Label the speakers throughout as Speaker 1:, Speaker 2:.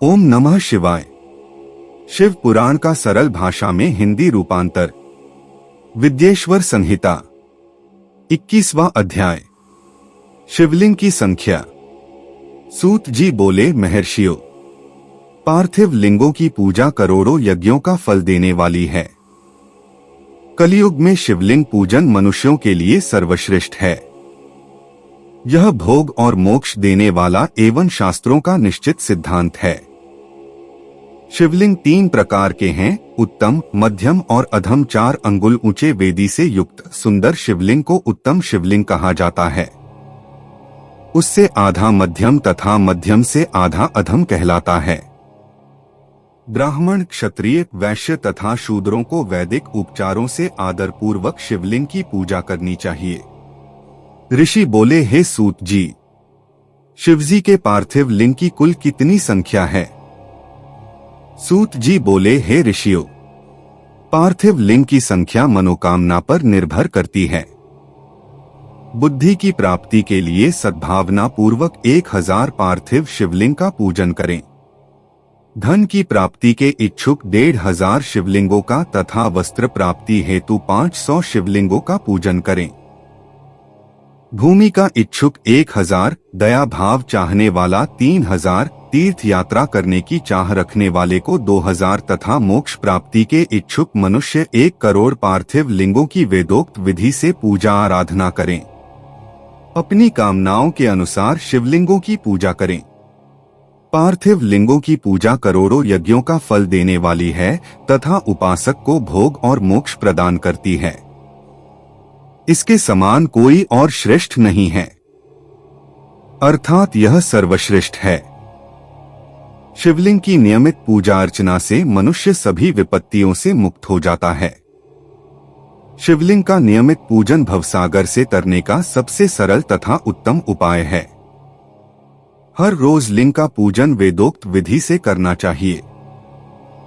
Speaker 1: ओम नमः शिवाय। शिव पुराण का सरल भाषा में हिंदी रूपांतर। विद्येश्वर संहिता 21वां अध्याय। शिवलिंग की संख्या। सूत जी बोले, महर्षियों, पार्थिव लिंगों की पूजा करोड़ों यज्ञों का फल देने वाली है। कलियुग में शिवलिंग पूजन मनुष्यों के लिए सर्वश्रेष्ठ है। यह भोग और मोक्ष देने वाला एवं शास्त्रों का निश्चित सिद्धांत है। शिवलिंग 3 प्रकार के हैं, उत्तम, मध्यम और अधम। 4 अंगुल ऊंचे वेदी से युक्त सुंदर शिवलिंग को उत्तम शिवलिंग कहा जाता है। उससे आधा मध्यम तथा मध्यम से आधा अधम कहलाता है। ब्राह्मण, क्षत्रिय, वैश्य तथा शूद्रों को वैदिक उपचारों से आदर पूर्वक शिवलिंग की पूजा करनी चाहिए। ऋषि बोले, हे सूत जी, शिवजी के पार्थिव लिंग की कुल कितनी संख्या है? सूत जी बोले, हे ऋषियों, पार्थिव लिंग की संख्या मनोकामना पर निर्भर करती है। बुद्धि की प्राप्ति के लिए सद्भावना पूर्वक 1000 पार्थिव शिवलिंग का पूजन करें। धन की प्राप्ति के इच्छुक 1500 शिवलिंगों का तथा वस्त्र प्राप्ति हेतु 500 शिवलिंगों का पूजन करें। भूमि का इच्छुक 1000, दया भाव चाहने वाला 3000, तीर्थ यात्रा करने की चाह रखने वाले को 2000 तथा मोक्ष प्राप्ति के इच्छुक मनुष्य 1 करोड़ पार्थिव लिंगों की वेदोक्त विधि से पूजा आराधना करें। अपनी कामनाओं के अनुसार शिवलिंगों की पूजा करें। पार्थिव लिंगों की पूजा करोड़ों यज्ञों का फल देने वाली है तथा उपासक को भोग और मोक्ष प्रदान करती है। इसके समान कोई और श्रेष्ठ नहीं है, अर्थात यह सर्वश्रेष्ठ है। शिवलिंग की नियमित पूजा अर्चना से मनुष्य सभी विपत्तियों से मुक्त हो जाता है। शिवलिंग का नियमित पूजन भवसागर से तरने का सबसे सरल तथा उत्तम उपाय है। हर रोज लिंग का पूजन वेदोक्त विधि से करना चाहिए।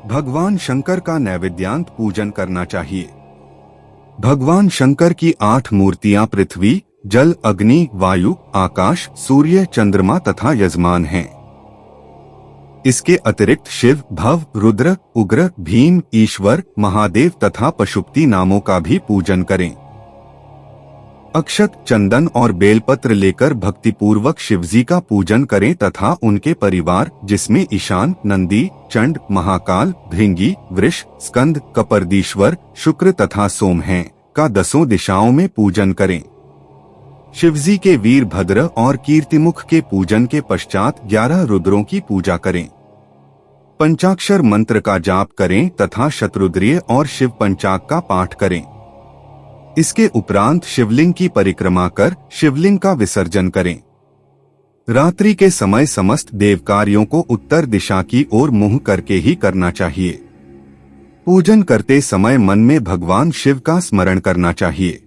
Speaker 1: भगवान शंकर का नैवेद्यांत पूजन करना चाहिए। भगवान शंकर की 8 मूर्तियां पृथ्वी, जल, अग्नि, वायु, आकाश, सूर्य, चंद्रमा तथा यजमान हैं। इसके अतिरिक्त शिव, भव, रुद्र, उग्र, भीम, ईश्वर, महादेव तथा पशुपति नामों का भी पूजन करें। अक्षत, चंदन और बेलपत्र लेकर भक्तिपूर्वक शिवजी का पूजन करें तथा उनके परिवार, जिसमें ईशान, नंदी, चंड, महाकाल, भृंगी, वृष, स्कंद, कपर्दीश्वर, शुक्र तथा सोम हैं, का 10 दिशाओं में पूजन करें। शिवजी के वीरभद्र और कीर्तिमुख के पूजन के पश्चात 11 रुद्रों की पूजा करें। पंचाक्षर मंत्र का जाप करें तथा शतरुद्रीय और शिव पंचाग का पाठ करें। इसके उपरांत शिवलिंग की परिक्रमा कर शिवलिंग का विसर्जन करें। रात्रि के समय समस्त देव कार्यों को उत्तर दिशा की ओर मुंह करके ही करना चाहिए। पूजन करते समय मन में भगवान शिव का स्मरण करना चाहिए।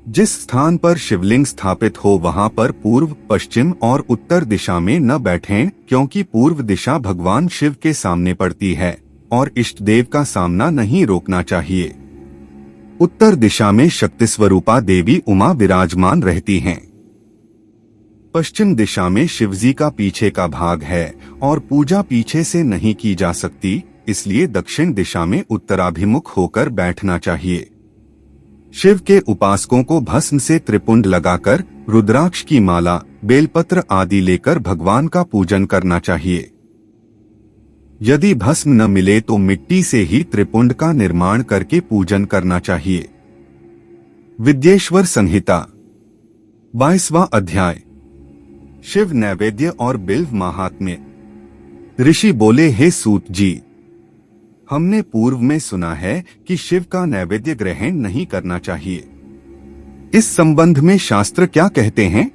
Speaker 1: जिस स्थान पर शिवलिंग स्थापित हो वहां पर पूर्व, पश्चिम और उत्तर दिशा में न बैठें, क्योंकि पूर्व दिशा भगवान शिव के सामने पड़ती है और इष्ट देव का सामना नहीं रोकना चाहिए। उत्तर दिशा में शक्ति स्वरूपा देवी उमा विराजमान रहती हैं। पश्चिम दिशा में शिवजी का पीछे का भाग है और पूजा पीछे से नहीं की जा सकती, इसलिए दक्षिण दिशा में उत्तराभिमुख होकर बैठना चाहिए। शिव के उपासकों को भस्म से त्रिपुंड लगाकर रुद्राक्ष की माला, बेलपत्र आदि लेकर भगवान का पूजन करना चाहिए। यदि भस्म न मिले तो मिट्टी से ही त्रिपुंड का निर्माण करके पूजन करना चाहिए। विद्येश्वर संहिता 22वां अध्याय। शिव नैवेद्य और बिल्व महात्म्य। ऋषि बोले, हे सूत जी, हमने पूर्व में सुना है कि शिव का नैवेद्य ग्रहण नहीं करना चाहिए। इस संबंध में शास्त्र क्या कहते हैं?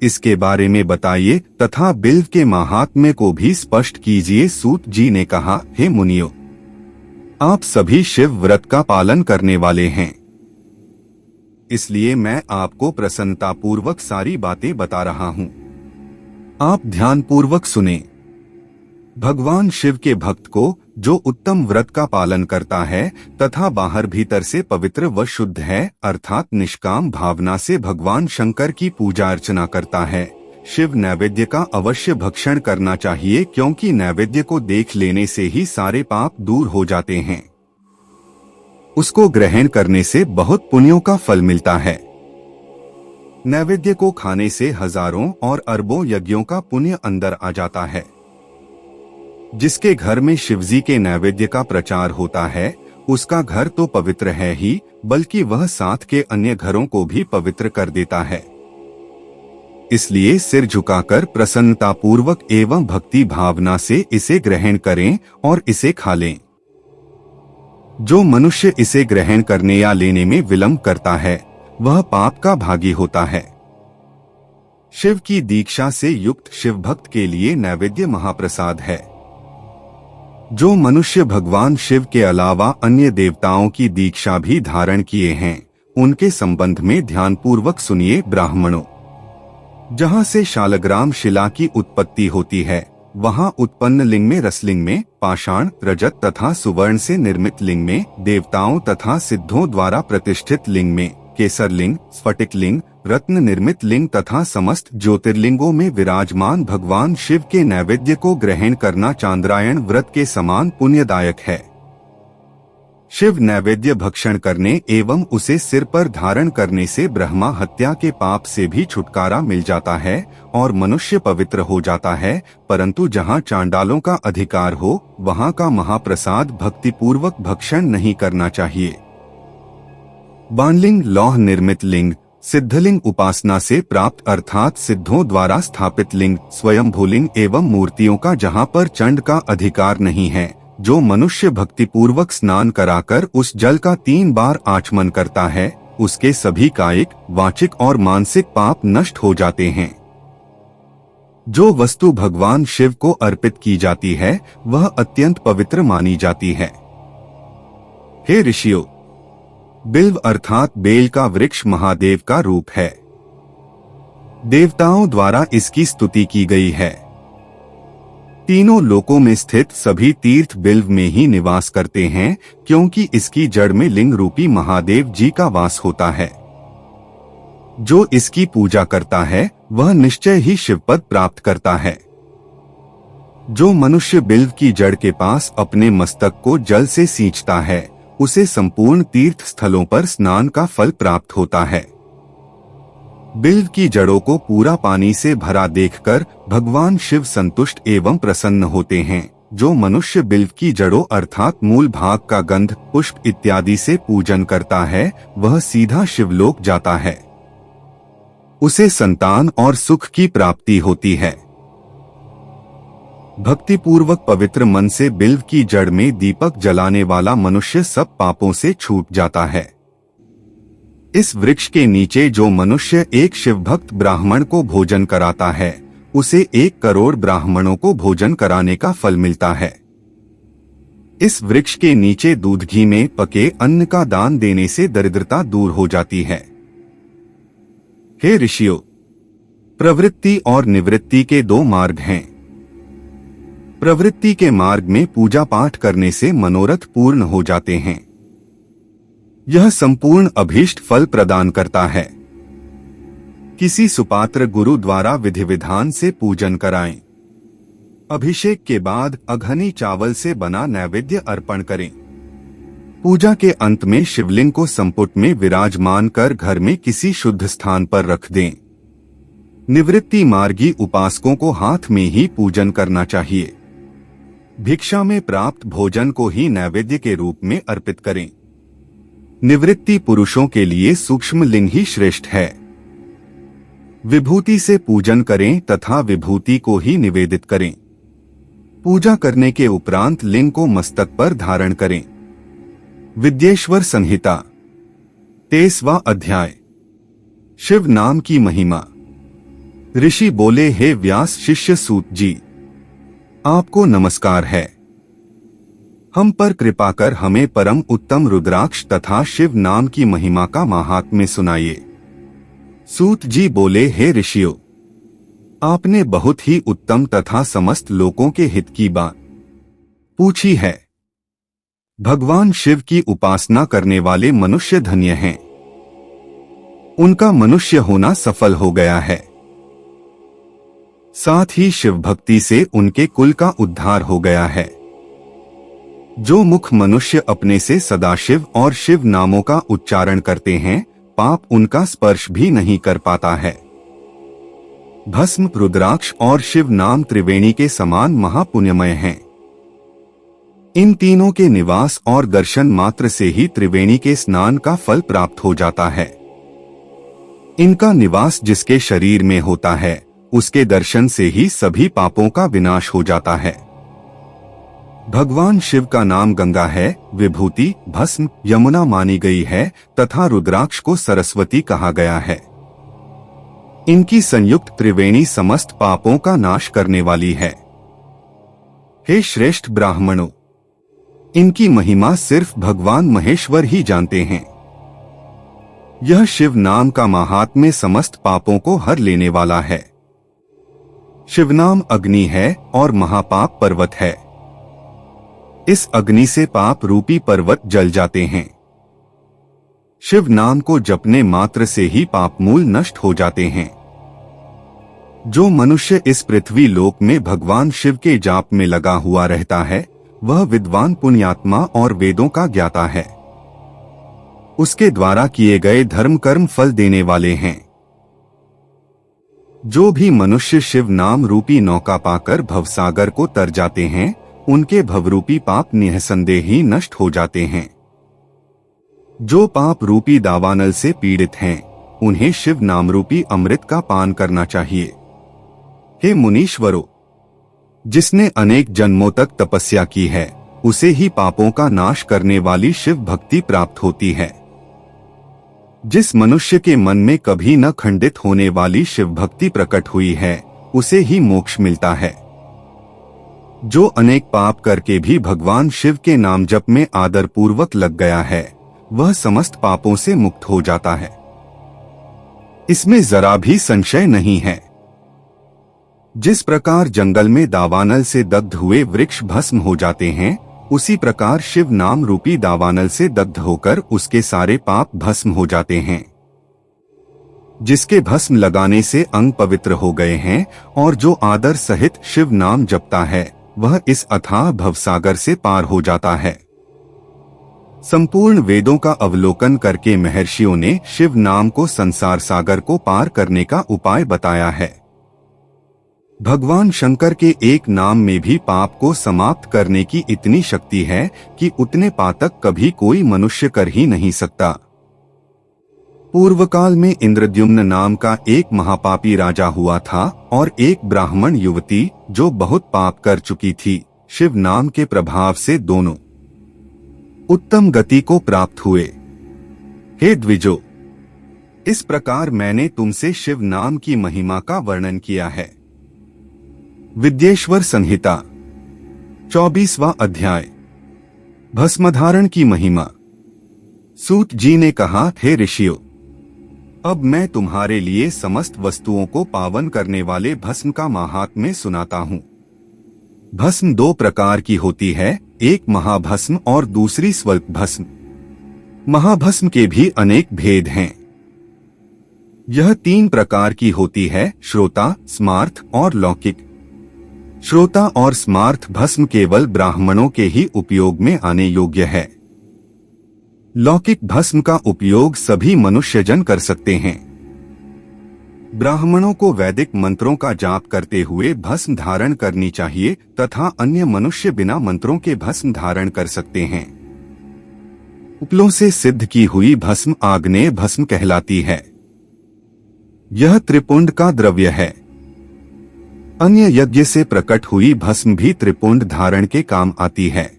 Speaker 1: इसके बारे में बताइए तथा बिल्व के महात्म्य को भी स्पष्ट कीजिए। सूत जी ने कहा, हे मुनियों, आप सभी शिव व्रत का पालन करने वाले हैं, इसलिए मैं आपको प्रसन्नतापूर्वक सारी बातें बता रहा हूं। आप ध्यानपूर्वक सुने। भगवान शिव के भक्त को, जो उत्तम व्रत का पालन करता है तथा बाहर भीतर से पवित्र व शुद्ध है, अर्थात निष्काम भावना से भगवान शंकर की पूजा अर्चना करता है, शिव नैवेद्य का अवश्य भक्षण करना चाहिए, क्योंकि नैवेद्य को देख लेने से ही सारे पाप दूर हो जाते हैं। उसको ग्रहण करने से बहुत पुण्यों का फल मिलता है। नैवेद्य को खाने से हजारों और अरबों यज्ञों का पुण्य अंदर आ जाता है। जिसके घर में शिवजी के नैवेद्य का प्रचार होता है, उसका घर तो पवित्र है ही, बल्कि वह साथ के अन्य घरों को भी पवित्र कर देता है। इसलिए सिर झुकाकर प्रसन्नतापूर्वक एवं भक्ति भावना से इसे ग्रहण करें और इसे खा लें। जो मनुष्य इसे ग्रहण करने या लेने में विलंब करता है, वह पाप का भागी होता है। शिव की दीक्षा से युक्त शिव भक्त के लिए नैवेद्य महाप्रसाद है। जो मनुष्य भगवान शिव के अलावा अन्य देवताओं की दीक्षा भी धारण किए हैं, उनके संबंध में ध्यानपूर्वक सुनिए। ब्राह्मणों, जहाँ से शालग्राम शिला की उत्पत्ति होती है, वहाँ उत्पन्न लिंग में रसलिंग में, पाषाण, रजत तथा सुवर्ण से निर्मित लिंग में, देवताओं तथा सिद्धों द्वारा प्रतिष्ठित लिंग में, केसर लिंग, स्फटिक लिंग, रत्न निर्मित लिंग तथा समस्त ज्योतिर्लिंगों में विराजमान भगवान शिव के नैवेद्य को ग्रहण करना चांद्रायण व्रत के समान पुण्यदायक है। शिव नैवेद्य भक्षण करने एवं उसे सिर पर धारण करने से ब्रह्मा हत्या के पाप से भी छुटकारा मिल जाता है और मनुष्य पवित्र हो जाता है। परंतु जहाँ चांडालों का अधिकार हो, वहाँ का महाप्रसाद भक्तिपूर्वक भक्षण नहीं करना चाहिए। बाणलिंग, लौह निर्मित लिंग, सिद्धलिंग उपासना से प्राप्त अर्थात सिद्धों द्वारा स्थापित लिंग, स्वयंभूलिंग एवं मूर्तियों का जहाँ पर चंड का अधिकार नहीं है, जो मनुष्य भक्तिपूर्वक स्नान कराकर उस जल का 3 बार आचमन करता है, उसके सभी कायिक, वाचिक और मानसिक पाप नष्ट हो जाते हैं। जो वस्तु भगवान शिव को अर्पित की जाती है, वह अत्यंत पवित्र मानी जाती है। हे ऋषियों, बिल्व अर्थात बेल का वृक्ष महादेव का रूप है। देवताओं द्वारा इसकी स्तुति की गई है। तीनों लोकों में स्थित सभी तीर्थ बिल्व में ही निवास करते हैं, क्योंकि इसकी जड़ में लिंग रूपी महादेव जी का वास होता है। जो इसकी पूजा करता है, वह निश्चय ही शिवपद प्राप्त करता है। जो मनुष्य बिल्व की जड़ के पास अपने मस्तक को जल से सींचता है, उसे संपूर्ण तीर्थ स्थलों पर स्नान का फल प्राप्त होता है। बिल्व की जड़ों को पूरा पानी से भरा देखकर भगवान शिव संतुष्ट एवं प्रसन्न होते हैं। जो मनुष्य बिल्व की जड़ों अर्थात मूल भाग का गंध, पुष्प इत्यादि से पूजन करता है, वह सीधा शिवलोक जाता है। उसे संतान और सुख की प्राप्ति होती है। भक्तिपूर्वक पवित्र मन से बिल्व की जड़ में दीपक जलाने वाला मनुष्य सब पापों से छूट जाता है। इस वृक्ष के नीचे जो मनुष्य एक शिवभक्त ब्राह्मण को भोजन कराता है, उसे 1 करोड़ ब्राह्मणों को भोजन कराने का फल मिलता है। इस वृक्ष के नीचे दूध घी में पके अन्न का दान देने से दरिद्रता दूर हो जाती है। हे ऋषियों, प्रवृत्ति और निवृत्ति के 2 मार्ग हैं। प्रवृत्ति के मार्ग में पूजा पाठ करने से मनोरथ पूर्ण हो जाते हैं। यह संपूर्ण अभीष्ट फल प्रदान करता है। किसी सुपात्र गुरु द्वारा विधि विधान से पूजन कराएं। अभिषेक के बाद अघनी चावल से बना नैवेद्य अर्पण करें। पूजा के अंत में शिवलिंग को संपुट में विराजमान कर घर में किसी शुद्ध स्थान पर रख दें। निवृत्ति मार्गी उपासकों को हाथ में ही पूजन करना चाहिए। भिक्षा में प्राप्त भोजन को ही नैवेद्य के रूप में अर्पित करें। निवृत्ति पुरुषों के लिए सूक्ष्म लिंग ही श्रेष्ठ है। विभूति से पूजन करें तथा विभूति को ही निवेदित करें। पूजा करने के उपरांत लिंग को मस्तक पर धारण करें। विद्येश्वर संहिता 23वां अध्याय। शिव नाम की महिमा। ऋषि बोले, हे व्यास शिष्य सूत जी, आपको नमस्कार है। हम पर कृपा कर हमें परम उत्तम रुद्राक्ष तथा शिव नाम की महिमा का महात्म्य सुनाइए। सूत जी बोले, हे ऋषियों, आपने बहुत ही उत्तम तथा समस्त लोगों के हित की बात पूछी है। भगवान शिव की उपासना करने वाले मनुष्य धन्य हैं। उनका मनुष्य होना सफल हो गया है। साथ ही शिव भक्ति से उनके कुल का उद्धार हो गया है। जो मुख मनुष्य अपने से सदाशिव और शिव नामों का उच्चारण करते हैं, पाप उनका स्पर्श भी नहीं कर पाता है। भस्म, रुद्राक्ष और शिव नाम त्रिवेणी के समान महापुण्यमय हैं। इन तीनों के निवास और दर्शन मात्र से ही त्रिवेणी के स्नान का फल प्राप्त हो जाता है। इनका निवास जिसके शरीर में होता है, उसके दर्शन से ही सभी पापों का विनाश हो जाता है। भगवान शिव का नाम गंगा है, विभूति, भस्म, यमुना मानी गई है तथा रुद्राक्ष को सरस्वती कहा गया है। इनकी संयुक्त त्रिवेणी समस्त पापों का नाश करने वाली है। हे श्रेष्ठ ब्राह्मणों, इनकी महिमा सिर्फ भगवान महेश्वर ही जानते हैं। यह शिव नाम का महात्म्य समस्त पापों को हर लेने वाला है। शिव नाम अग्नि है और महापाप पर्वत है। इस अग्नि से पाप रूपी पर्वत जल जाते हैं। शिव नाम को जपने मात्र से ही पाप मूल नष्ट हो जाते हैं। जो मनुष्य इस पृथ्वी लोक में भगवान शिव के जाप में लगा हुआ रहता है, वह विद्वान, पुण्यात्मा और वेदों का ज्ञाता है। उसके द्वारा किए गए धर्म कर्म फल देने वाले हैं। जो भी मनुष्य शिव नाम रूपी नौका पाकर भवसागर को तर जाते हैं, उनके भवरूपी पाप निःसंदेह ही नष्ट हो जाते हैं। जो पाप रूपी दावानल से पीड़ित हैं, उन्हें शिव नाम रूपी अमृत का पान करना चाहिए। हे मुनीश्वरों, जिसने अनेक जन्मों तक तपस्या की है, उसे ही पापों का नाश करने वाली शिव भक्ति प्राप्त होती है। जिस मनुष्य के मन में कभी न खंडित होने वाली शिव भक्ति प्रकट हुई है, उसे ही मोक्ष मिलता है। जो अनेक पाप करके भी भगवान शिव के नाम जप में आदर पूर्वक लग गया है, वह समस्त पापों से मुक्त हो जाता है। इसमें जरा भी संशय नहीं है। जिस प्रकार जंगल में दावानल से दग्ध हुए वृक्ष भस्म हो जाते हैं, उसी प्रकार शिव नाम रूपी दावानल से दग्ध होकर उसके सारे पाप भस्म हो जाते हैं। जिसके भस्म लगाने से अंग पवित्र हो गए हैं और जो आदर सहित शिव नाम जपता है, वह इस अथाह भवसागर से पार हो जाता है। संपूर्ण वेदों का अवलोकन करके महर्षियों ने शिव नाम को संसार सागर को पार करने का उपाय बताया है। भगवान शंकर के एक नाम में भी पाप को समाप्त करने की इतनी शक्ति है कि उतने पातक कभी कोई मनुष्य कर ही नहीं सकता। पूर्व काल में इंद्रद्युम्न नाम का एक महापापी राजा हुआ था और एक ब्राह्मण युवती जो बहुत पाप कर चुकी थी, शिव नाम के प्रभाव से दोनों उत्तम गति को प्राप्त हुए। हे द्विजो, इस प्रकार मैंने तुमसे शिव नाम की महिमा का वर्णन किया है। विद्येश्वर संहिता 24वां अध्याय। भस्मधारण की महिमा। सूत जी ने कहा, हे ऋषियों, अब मैं तुम्हारे लिए समस्त वस्तुओं को पावन करने वाले भस्म का महात्म्य सुनाता हूँ। भस्म दो प्रकार की होती है, एक महाभस्म और दूसरी स्वल्प भस्म। महाभस्म के भी अनेक भेद हैं। यह तीन प्रकार की होती है, श्रोता, स्मार्थ और लौकिक। श्रोता और स्मार्थ भस्म केवल ब्राह्मणों के ही उपयोग में आने योग्य है। लौकिक भस्म का उपयोग सभी मनुष्यजन कर सकते हैं। ब्राह्मणों को वैदिक मंत्रों का जाप करते हुए भस्म धारण करनी चाहिए तथा अन्य मनुष्य बिना मंत्रों के भस्म धारण कर सकते हैं। उपलों से सिद्ध की हुई भस्म आग्नेय भस्म कहलाती है। यह त्रिपुंड का द्रव्य है। अन्य यज्ञ से प्रकट हुई भस्म भी त्रिपुंड धारण के काम आती है।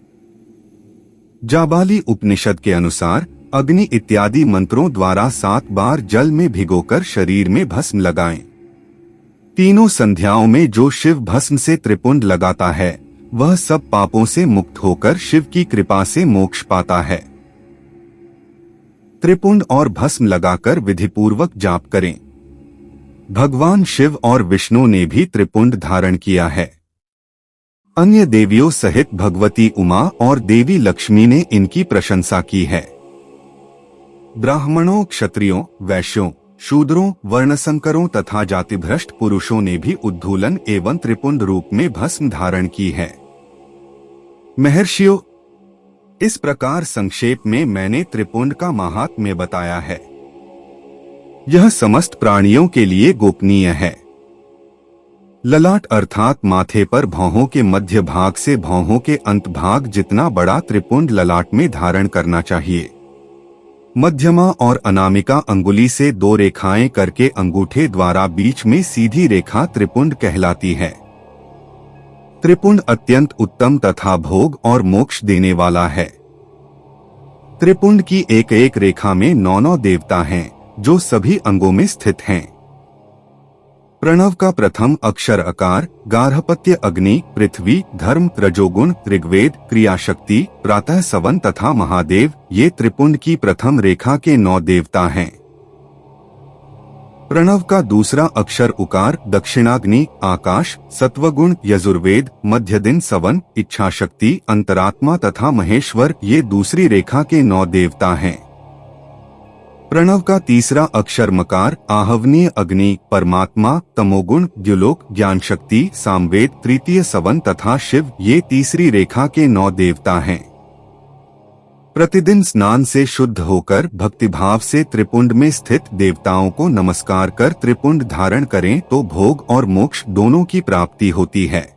Speaker 1: जाबाली उपनिषद के अनुसार अग्नि इत्यादि मंत्रों द्वारा 7 बार जल में भिगोकर शरीर में भस्म लगाएं। तीनों संध्याओं में जो शिव भस्म से त्रिपुंड लगाता है, वह सब पापों से मुक्त होकर शिव की कृपा से मोक्ष पाता है। त्रिपुंड और भस्म लगाकर विधिपूर्वक जाप करें। भगवान शिव और विष्णु ने भी त्रिपुंड धारण किया है। अन्य देवियों सहित भगवती उमा और देवी लक्ष्मी ने इनकी प्रशंसा की है। ब्राह्मणों, क्षत्रियों, वैश्यों, शूद्रों, वर्णसंकरों तथा जातिभ्रष्ट पुरुषों ने भी उद्धूलन एवं त्रिपुंड रूप में भस्म धारण की है। महर्षियों, इस प्रकार संक्षेप में मैंने त्रिपुंड का महात्म्य बताया है। यह समस्त प्राणियों के लिए गोपनीय है। ललाट अर्थात माथे पर भौहों के मध्य भाग से भौहों के अंत भाग जितना बड़ा त्रिपुंड ललाट में धारण करना चाहिए। मध्यमा और अनामिका अंगुली से 2 रेखाएं करके अंगूठे द्वारा बीच में सीधी रेखा त्रिपुंड कहलाती है। त्रिपुंड अत्यंत उत्तम तथा भोग और मोक्ष देने वाला है। त्रिपुंड की एक एक रेखा में 9 देवता हैं, जो सभी अंगों में स्थित हैं। प्रणव का प्रथम अक्षर अकार, गार्हपत्य अग्नि, पृथ्वी, धर्म, रजोगुण, ऋग्वेद, क्रियाशक्ति, प्रातः सवन तथा महादेव, ये त्रिपुंड की प्रथम रेखा के 9 देवता हैं। प्रणव का दूसरा अक्षर उकार, दक्षिणाग्नि, आकाश, सत्वगुण, यजुर्वेद, मध्य दिन सवन, इच्छाशक्ति, अंतरात्मा तथा महेश्वर, ये दूसरी रेखा के 9 देवता हैं। प्रणव का तीसरा अक्षर मकार, आहवनीय अग्नि, परमात्मा, तमोगुण, द्युलोक, ज्ञान शक्ति, सामवेद, तृतीय सवन तथा शिव, ये तीसरी रेखा के 9 देवता हैं। प्रतिदिन स्नान से शुद्ध होकर भक्तिभाव से त्रिपुंड में स्थित देवताओं को नमस्कार कर त्रिपुंड धारण करें तो भोग और मोक्ष दोनों की प्राप्ति होती है।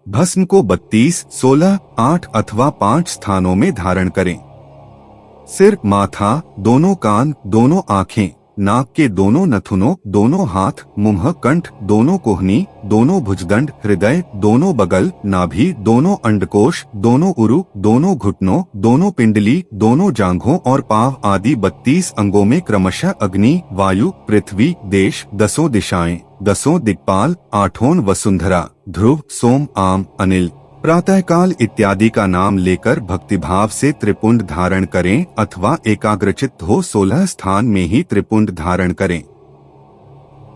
Speaker 1: भस्म को 32, 16, 8 अथवा 5 स्थानों में धारण करें। सिर, माथा, दोनों कान, दोनों आंखें, नाक के दोनों नथुनों, दोनों हाथ, मुंह, कंठ, दोनों कोहनी, दोनों भुजदंड, हृदय, दोनों बगल, नाभि, दोनों अंडकोश, दोनों उरु, दोनों घुटनों, दोनों पिंडली, दोनों जांघों और पांव आदि 32 अंगों में क्रमशः अग्नि, वायु, पृथ्वी, देश, 10 दिशाएं, 10 दिक्पाल, 8 वसुंधरा, ध्रुव, सोम, आम, अनिल, प्रातःकाल इत्यादि का नाम लेकर भक्तिभाव से त्रिपुंड धारण करें अथवा एकाग्रचित्त हो 16 स्थान में ही त्रिपुंड धारण करें।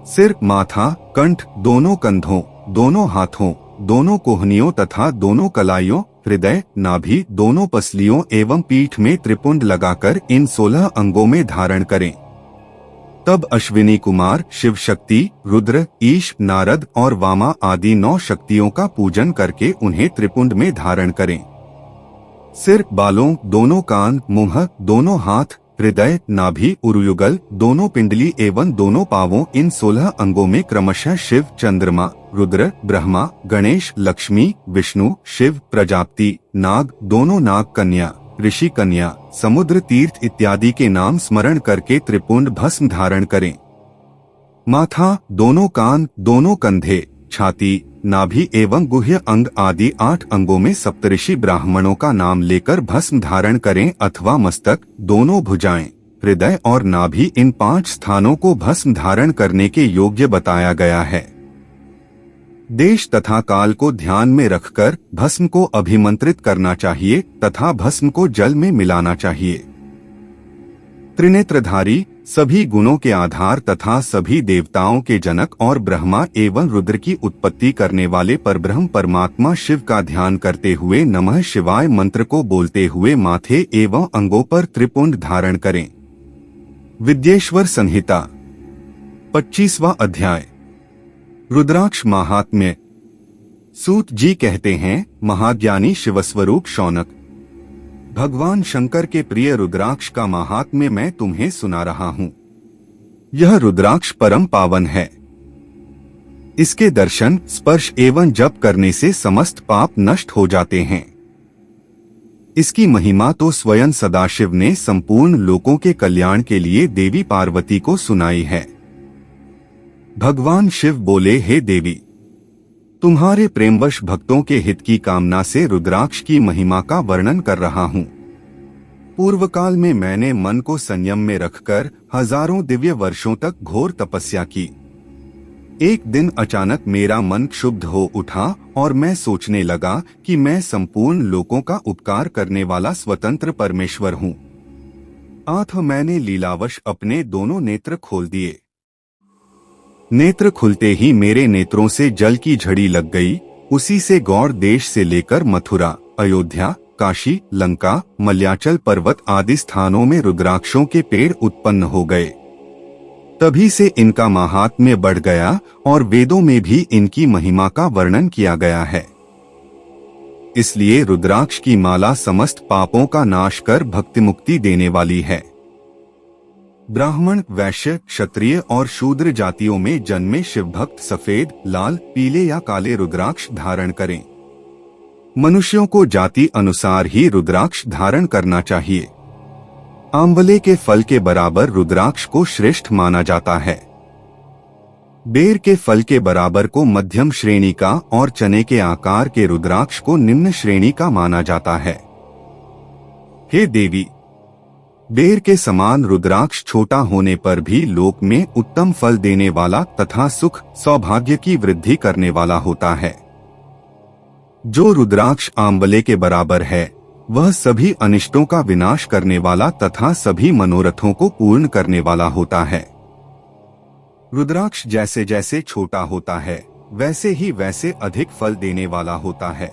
Speaker 1: सिर, माथा, कंठ, दोनों कंधों, दोनों हाथों, दोनों कोहनियों तथा दोनों कलाइयों, हृदय, नाभि, दोनों पसलियों एवं पीठ में त्रिपुंड लगाकर इन 16 अंगों में धारण करें। तब अश्विनी कुमार, शिव शक्ति, रुद्र, ईश, नारद और वामा आदि 9 शक्तियों का पूजन करके उन्हें त्रिपुंड में धारण करें। सिर, बालों, दोनों कान, मुंह, दोनों हाथ, हृदय, नाभि, उरुयुगल, दोनों पिंडली एवं दोनों पांवों, इन 16 अंगों में क्रमशः शिव, चंद्रमा, रुद्र, ब्रह्मा, गणेश, लक्ष्मी, विष्णु, शिव, प्रजापति, नाग, दोनों नाग कन्या, ऋषि कन्या, समुद्र तीर्थ इत्यादि के नाम स्मरण करके त्रिपुंड भस्म धारण करें। माथा, दोनों कान, दोनों कंधे, छाती, नाभि एवं गुह्य अंग आदि 8 अंगों में सप्तऋषि ब्राह्मणों का नाम लेकर भस्म धारण करें अथवा मस्तक, दोनों भुजाएं, हृदय और नाभि, इन 5 स्थानों को भस्म धारण करने के योग्य बताया गया है। देश तथा काल को ध्यान में रखकर भस्म को अभिमंत्रित करना चाहिए तथा भस्म को जल में मिलाना चाहिए। त्रिनेत्रधारी, सभी गुणों के आधार तथा सभी देवताओं के जनक और ब्रह्मा एवं रुद्र की उत्पत्ति करने वाले परब्रह्म परमात्मा शिव का ध्यान करते हुए नमः शिवाय मंत्र को बोलते हुए माथे एवं अंगों पर त्रिपुंड धारण करें। विद्येश्वर संहिता 25वां अध्याय। रुद्राक्ष महात्म्य। सूत जी कहते हैं, महाज्ञानी शिवस्वरूप शौनक, भगवान शंकर के प्रिय रुद्राक्ष का महात्म्य मैं तुम्हें सुना रहा हूँ। यह रुद्राक्ष परम पावन है। इसके दर्शन, स्पर्श एवं जप करने से समस्त पाप नष्ट हो जाते हैं। इसकी महिमा तो स्वयं सदाशिव ने संपूर्ण लोकों के कल्याण के लिए देवी पार्वती को सुनाई है। भगवान शिव बोले, हे देवी, तुम्हारे प्रेमवश भक्तों के हित की कामना से रुद्राक्ष की महिमा का वर्णन कर रहा हूँ। पूर्व काल में मैंने मन को संयम में रखकर हजारों दिव्य वर्षों तक घोर तपस्या की। एक दिन अचानक मेरा मन क्षुब्ध हो उठा और मैं सोचने लगा कि मैं संपूर्ण लोकों का उपकार करने वाला स्वतंत्र परमेश्वर हूँ। अतः मैंने लीलावश अपने दोनों नेत्र खोल दिए। नेत्र खुलते ही मेरे नेत्रों से जल की झड़ी लग गई। उसी से गौड़ देश से लेकर मथुरा, अयोध्या, काशी, लंका, मल्याचल पर्वत आदि स्थानों में रुद्राक्षों के पेड़ उत्पन्न हो गए। तभी से इनका महात्म्य बढ़ गया और वेदों में भी इनकी महिमा का वर्णन किया गया है। इसलिए रुद्राक्ष की माला समस्त पापों का नाश कर भक्ति मुक्ति देने वाली है। ब्राह्मण, वैश्य, क्षत्रिय और शूद्र जातियों में जन्मे शिव भक्त सफेद, लाल, पीले या काले रुद्राक्ष धारण करें। मनुष्यों को जाति अनुसार ही रुद्राक्ष धारण करना चाहिए। आंवले के फल के बराबर रुद्राक्ष को श्रेष्ठ माना जाता है। बेर के फल के बराबर को मध्यम श्रेणी का और चने के आकार के रुद्राक्ष को निम्न श्रेणी का माना जाता है। हे देवी, बेर के समान रुद्राक्ष छोटा होने पर भी लोक में उत्तम फल देने वाला तथा सुख सौभाग्य की वृद्धि करने वाला होता है। जो रुद्राक्ष आंवले के बराबर है वह सभी अनिष्टों का विनाश करने वाला तथा सभी मनोरथों को पूर्ण करने वाला होता है। रुद्राक्ष जैसे जैसे छोटा होता है वैसे ही वैसे अधिक फल देने वाला होता है।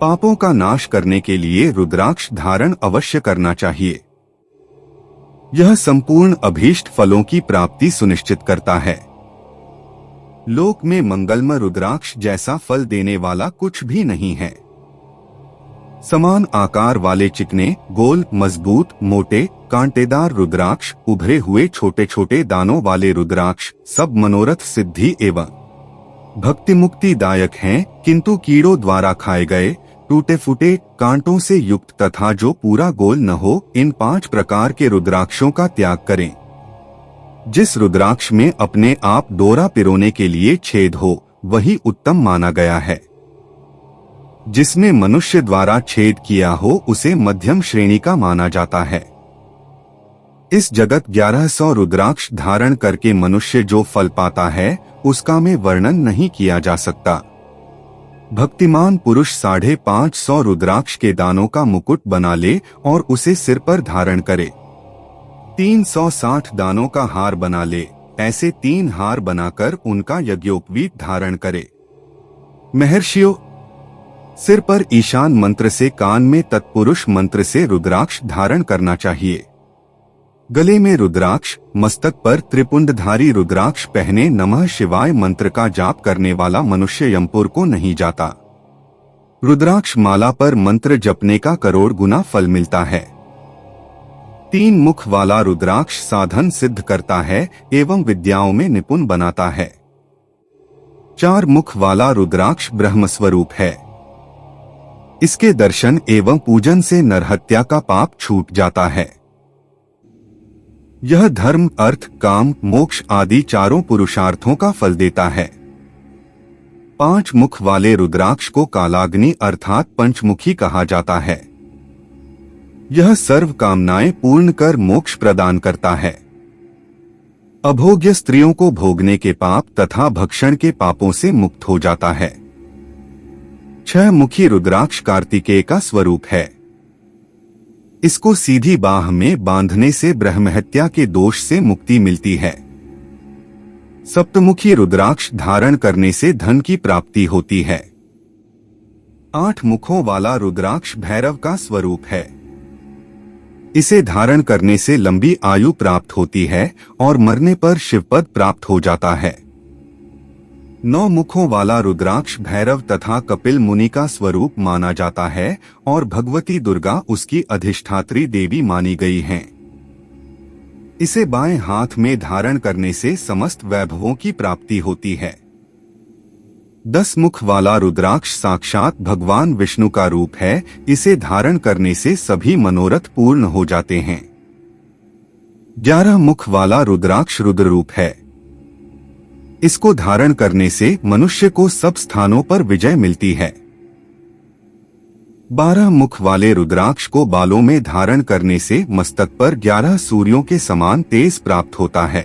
Speaker 1: पापों का नाश करने के लिए रुद्राक्ष धारण अवश्य करना चाहिए। यह संपूर्ण अभीष्ट फलों की प्राप्ति सुनिश्चित करता है। लोक में मंगलमय रुद्राक्ष जैसा फल देने वाला कुछ भी नहीं है। समान आकार वाले चिकने, गोल, मजबूत, मोटे, कांटेदार रुद्राक्ष, उभरे हुए छोटे छोटे दानों वाले रुद्राक्ष सब मनोरथ सिद्धि एवं भक्ति मुक्ति दायक हैं, किंतु कीड़ों द्वारा खाए गए, टूटे फूटे, कांटों से युक्त तथा जो पूरा गोल न हो, इन 5 प्रकार के रुद्राक्षों का त्याग करें। जिस रुद्राक्ष में अपने आप डोरा पिरोने के लिए छेद हो वही उत्तम माना गया है। जिसमें मनुष्य द्वारा छेद किया हो उसे मध्यम श्रेणी का माना जाता है। इस जगत 1100 रुद्राक्ष धारण करके मनुष्य जो फल पाता है उसका में वर्णन नहीं किया जा सकता। भक्तिमान पुरुष 550 रुद्राक्ष के दानों का मुकुट बना ले और उसे सिर पर धारण करे। 360 दानों का हार बना ले, ऐसे 3 हार बनाकर उनका यज्ञोपवीत धारण करे। महर्षियों, सिर पर ईशान मंत्र से, कान में तत्पुरुष मंत्र से रुद्राक्ष धारण करना चाहिए। गले में रुद्राक्ष, मस्तक पर त्रिपुंडधारी रुद्राक्ष पहने नमः शिवाय मंत्र का जाप करने वाला मनुष्य यमपुर को नहीं जाता। रुद्राक्ष माला पर मंत्र जपने का करोड़ गुना फल मिलता है। 3 मुख वाला रुद्राक्ष साधन सिद्ध करता है एवं विद्याओं में निपुण बनाता है। 4 मुख वाला रुद्राक्ष ब्रह्म स्वरूप है। इसके दर्शन एवं पूजन से नरहत्या का पाप छूट जाता है। यह धर्म, अर्थ, काम, मोक्ष आदि चारों पुरुषार्थों का फल देता है। 5 मुख वाले रुद्राक्ष को कालाग्नि अर्थात पंचमुखी कहा जाता है। यह सर्व कामनाएं पूर्ण कर मोक्ष प्रदान करता है। अभोग्य स्त्रियों को भोगने के पाप तथा भक्षण के पापों से मुक्त हो जाता है। 6 मुखी रुद्राक्ष कार्तिकेय का स्वरूप है। इसको सीधी बाह में बांधने से ब्रह्महत्या के दोष से मुक्ति मिलती है। सप्तमुखी रुद्राक्ष धारण करने से धन की प्राप्ति होती है। 8 मुखों वाला रुद्राक्ष भैरव का स्वरूप है। इसे धारण करने से लंबी आयु प्राप्त होती है और मरने पर शिवपद प्राप्त हो जाता है। 9 मुखों वाला रुद्राक्ष भैरव तथा कपिल मुनि का स्वरूप माना जाता है और भगवती दुर्गा उसकी अधिष्ठात्री देवी मानी गई हैं। इसे बाएं हाथ में धारण करने से समस्त वैभवों की प्राप्ति होती है। 10 मुख वाला रुद्राक्ष साक्षात भगवान विष्णु का रूप है। इसे धारण करने से सभी मनोरथ पूर्ण हो जाते हैं। 11 मुख वाला रुद्राक्ष रुद्र रूप है। इसको धारण करने से मनुष्य को सब स्थानों पर विजय मिलती है। 12 मुख वाले रुद्राक्ष को बालों में धारण करने से मस्तक पर 11 सूर्यों के समान तेज प्राप्त होता है।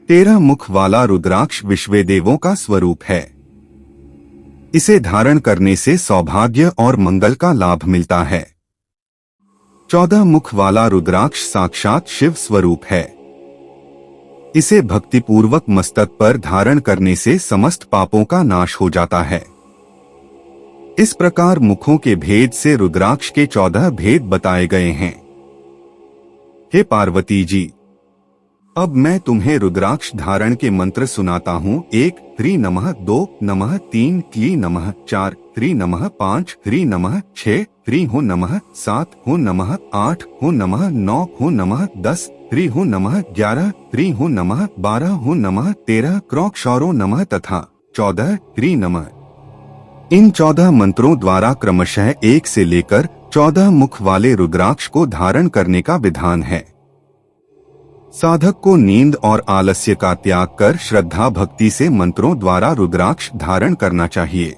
Speaker 1: 13 मुख वाला रुद्राक्ष विश्वदेवों का स्वरूप है। इसे धारण करने से सौभाग्य और मंगल का लाभ मिलता है। 14 मुख वाला रुद्राक्ष साक्षात शिव स्वरूप है। इसे भक्तिपूर्वक मस्तक पर धारण करने से समस्त पापों का नाश हो जाता है। इस प्रकार मुखों के भेद से रुद्राक्ष के 14 भेद बताए गए हैं। हे पार्वती जी, अब मैं तुम्हें रुद्राक्ष धारण के मंत्र सुनाता हूँ। 1 ह्री नमः, 2 नमः, 3 क्ली नमः, 4 ह्री नमः, 5 ह्री नमः, 6 ह्री हो नमः, 7 हो नमः, 8 हो नमः, 9 हो नमः, 10 ह्री हो नमः, 11 ह्री हो नमः, 12 हो नमः, 13 क्रोक्षौरो नमः तथा 14 ह्री नमः। इन 14 मंत्रों द्वारा क्रमशः 1 से लेकर 14 मुख वाले रुद्राक्ष को धारण करने का विधान है। साधक को नींद और आलस्य का त्याग कर श्रद्धा भक्ति से मंत्रों द्वारा रुद्राक्ष धारण करना चाहिए।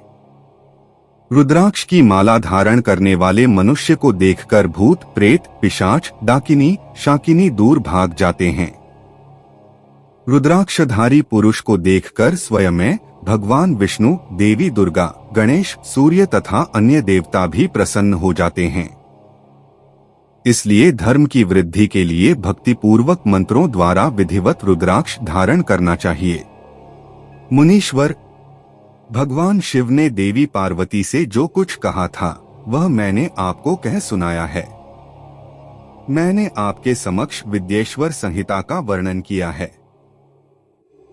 Speaker 1: रुद्राक्ष की माला धारण करने वाले मनुष्य को देखकर भूत, प्रेत, पिशाच, डाकिनी, शाकिनी दूर भाग जाते हैं। रुद्राक्षधारी पुरुष को देखकर स्वयं भगवान विष्णु, देवी दुर्गा, गणेश, सूर्य तथा अन्य देवता भी प्रसन्न हो जाते हैं। इसलिए धर्म की वृद्धि के लिए भक्तिपूर्वक मंत्रों द्वारा विधिवत रुद्राक्ष धारण करना चाहिए। मुनीश्वर, भगवान शिव ने देवी पार्वती से जो कुछ कहा था वह मैंने आपको कह सुनाया है। मैंने आपके समक्ष विद्येश्वर संहिता का वर्णन किया है।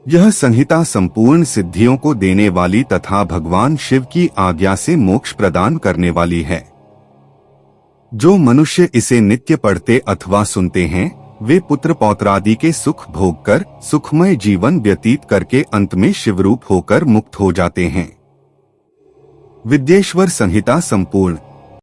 Speaker 1: यह संहिता संपूर्ण सिद्धियों को देने वाली तथा भगवान शिव की आज्ञा से मोक्ष प्रदान करने वाली है। जो मनुष्य इसे नित्य पढ़ते अथवा सुनते हैं वे पुत्र पौत्रादि के सुख भोग कर सुखमय जीवन व्यतीत करके अंत में शिवरूप होकर मुक्त हो जाते हैं। विद्येश्वर संहिता संपूर्ण